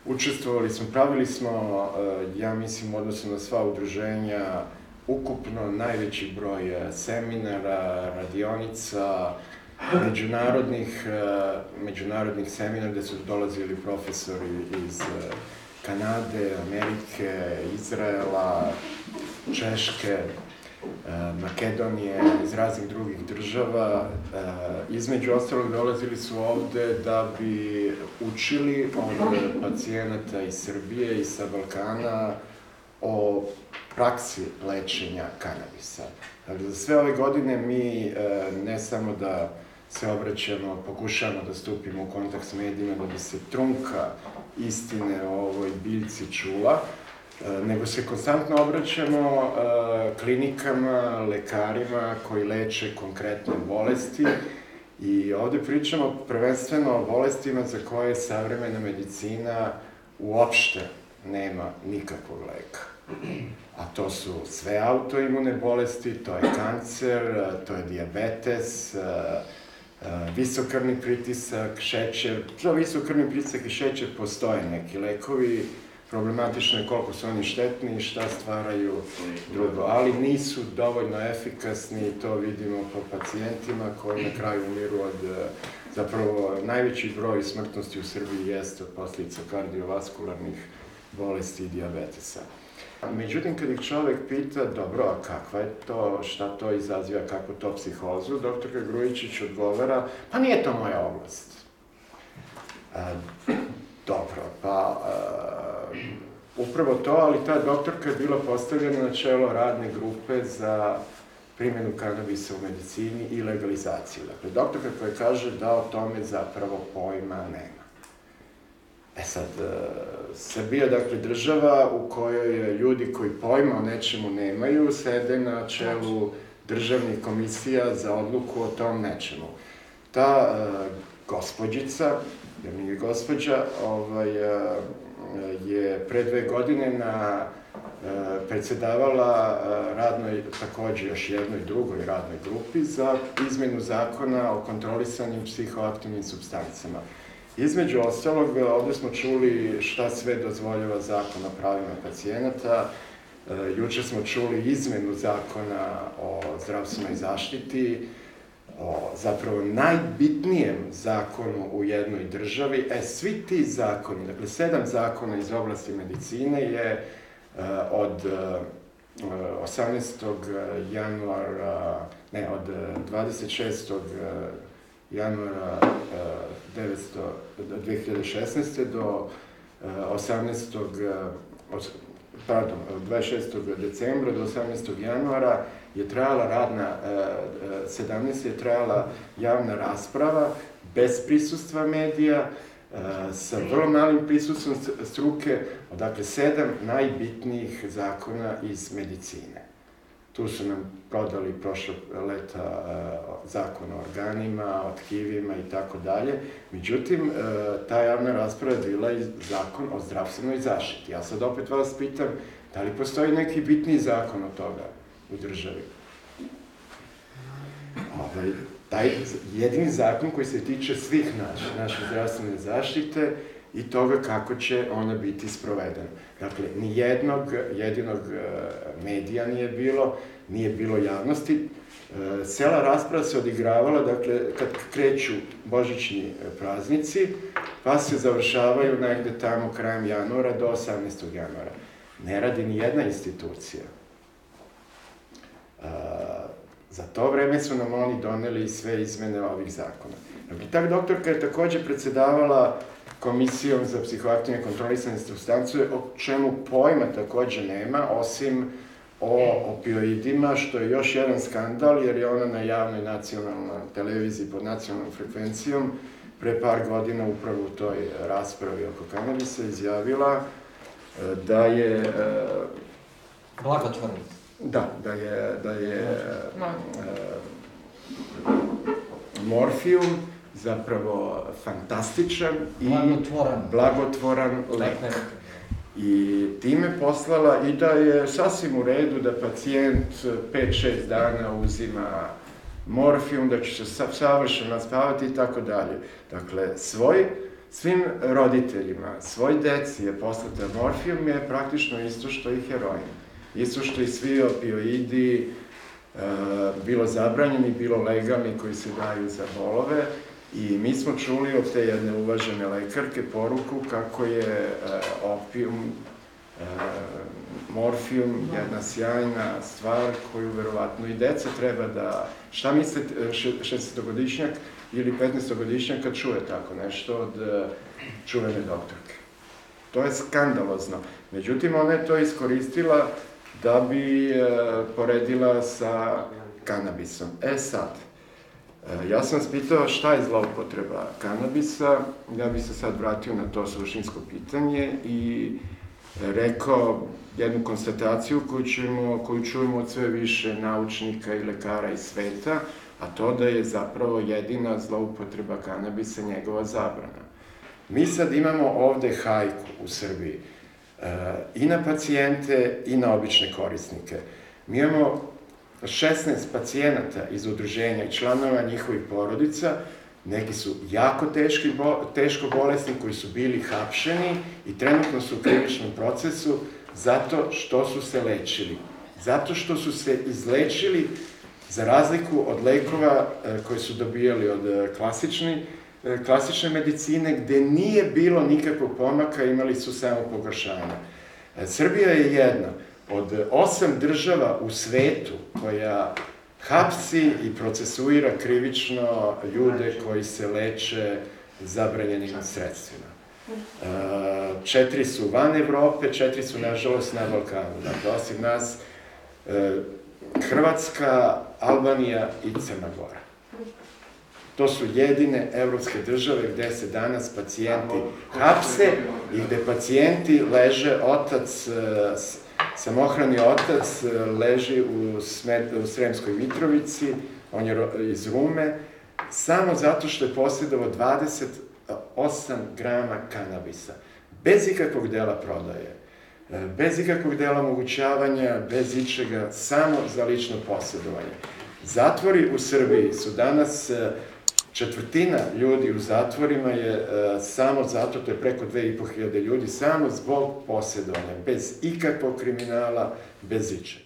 Učestvovali smo, pravili smo, ja mislim, odnosno na sva udruženja, ukupno najveći broj seminara, radionica, međunarodnih seminara gde su dolazili profesori iz Kanade, Amerike, Izraela, Češke, Makedonije, iz raznih drugih država. Između ostalog dolazili su ovde da bi učili od pacijenata iz Srbije i sa Balkana o praksi lečenja kanabisa. Dakle, za sve ove godine mi ne samo da se obraćamo, pokušamo da stupimo u kontakt s medijima da bi se trunka istine o ovoj biljci čula, nego se konstantno obraćamo klinikama, lekarima koji leče konkretne bolesti i ovde pričamo prvenstveno o bolestima za koje savremena medicina uopšte nema nikakvog leka. A to su sve autoimune bolesti, to je kancer, to je dijabetes, visokrvni pritisak, šećer. Za visokrvni pritisak i šećer postoje neki lekovi, problematično je koliko su oni štetni i šta stvaraju drugo, ali nisu dovoljno efikasni, to vidimo po pacijentima koji na kraju umiru od, zapravo najveći broj smrtnosti u Srbiji jeste od posljedica kardiovaskularnih bolesti i dijabetesa. Međutim, kad ih čovek pita, dobro, a kakva je to, šta to izaziva, kakvu to psihozu, doktorka Grujičić odgovara, pa nije to moja oblast. Dobro, pa upravo to, ali ta doktorka je bila postavljena na čelo radne grupe za primjenu kanabisa u medicini i legalizaciju. Dakle, doktorka koja kaže da o tome zapravo pojma nema. Sad, Srbija, dakle, država u kojoj ljudi koji pojma o nečemu nemaju sede na čelu državnih komisija za odluku o tom nečemu. Ta gospođica, jer nije gospođa, je pre 2 godine predsedavala radnoj, takođe još jednoj drugoj radnoj grupi za izmenu zakona o kontrolisanim psihoaktivnim supstancama. Između ostalog, ovde smo čuli šta sve dozvoljava zakon o pravima pacijenata, juče smo čuli izmenu zakona o zdravstvenoj zaštiti, o zapravo najbitnijem zakonu u jednoj državi. Svi ti zakoni, dakle 7 zakona iz oblasti medicine je od 18. januara, ne, od 26. januara 2016. do 26. decembra do 18. januara je trajala radna, 17. je trajala javna rasprava bez prisustva medija, sa vrlo malim prisustvom struke, dakle 7 najbitnijih zakona iz medicine. Tu su nam prodali prošlog leta zakon o organima, o tkivima i tako dalje. Međutim, ta javna rasprava je bila i zakon o zdravstvenoj zaštiti. Ja sad opet vas pitam, da li postoji neki bitniji zakon od toga u državi? Taj jedini zakon koji se tiče svih naše zdravstvene zaštite i toga kako će ona biti sprovedena. Dakle, ni jedinog medija nije bilo javnosti. Cela rasprava se odigravala, dakle, kad kreću božićni praznici, pa se završavaju negde tamo krajem januara do 18. januara. Ne radi ni jedna institucija. Za to vreme su nam oni doneli sve izmene ovih zakona. Dakle, ta doktorka je takođe predsedavala Komisijom za psihoaktivne kontrolisane supstance, o čemu pojma takođe nema, osim o opioidima, što je još jedan skandal, jer je ona na javnoj nacionalnoj televiziji pod nacionalnom frekvencijom pre par godina upravo u toj raspravi oko kanabisa izjavila da je... Blagotvoran. Da je morfijum zapravo fantastičan i blagotvoran lek. I time poslala i da je sasvim u redu da pacijent 5-6 dana uzima morfijum, da će se savršeno spavati i tako dalje. Dakle, svim roditeljima, svoj deci je poslata morfijum je praktično isto što i heroin. Isto što i svi opioidi, bilo zabranjeni, bilo legalni koji se daju za bolove. I mi smo čuli od te jedne uvažene lekarke poruku kako je opijum, morfijum jedna sjajna stvar koju verovatno i deca treba da... Šta mislite 16-godišnjak ili 15-godišnjak kad čuje tako nešto od čuvene doktorke? To je skandalozno. Međutim, ona je to iskoristila da bi poredila sa kanabisom. Sad, ja sam vas pitao šta je zloupotreba kanabisa, ja bih se sad vratio na to suštinsko pitanje i rekao jednu konstataciju koju čujemo od sve više naučnika i lekara iz sveta, a to da je zapravo jedina zloupotreba kanabisa njegova zabrana. Mi sad imamo ovde hajku u Srbiji i na pacijente i na obične korisnike. Mi imamo 16 pacijenata iz udruženja i članova njihovih porodica neki su jako teško bolesni koji su bili hapšeni i trenutno su u krivičnom procesu zato što su se lečili. Zato što su se izlečili za razliku od lekova koje su dobijali od klasične medicine, gde nije bilo nikakvog pomaka, imali su samo pogoršanja. Srbija je jedna od 8 država u svetu koja hapsi i procesuira krivično ljude koji se leče zabranjenim sredstvima. 4 su van Evrope, 4 su nažalost na Balkanu. Dakle, osim nas, Hrvatska, Albanija i Crna Gora. To su jedine evropske države gde se danas pacijenti hapse i gde pacijenti leže, samohrani otac leži u Sremskoj Mitrovici, on je iz Rume, samo zato što je posjedovao 28 grama kanabisa, bez ikakvog dela prodaje, bez ikakvog dela omogućavanja, bez ičega, samo za lično posjedovanje. Zatvori u Srbiji su danas, četvrtina ljudi u zatvorima je samo zato, to je preko 2500 ljudi, samo zbog posjedovanja, bez ikakvog kriminala, bez ičega.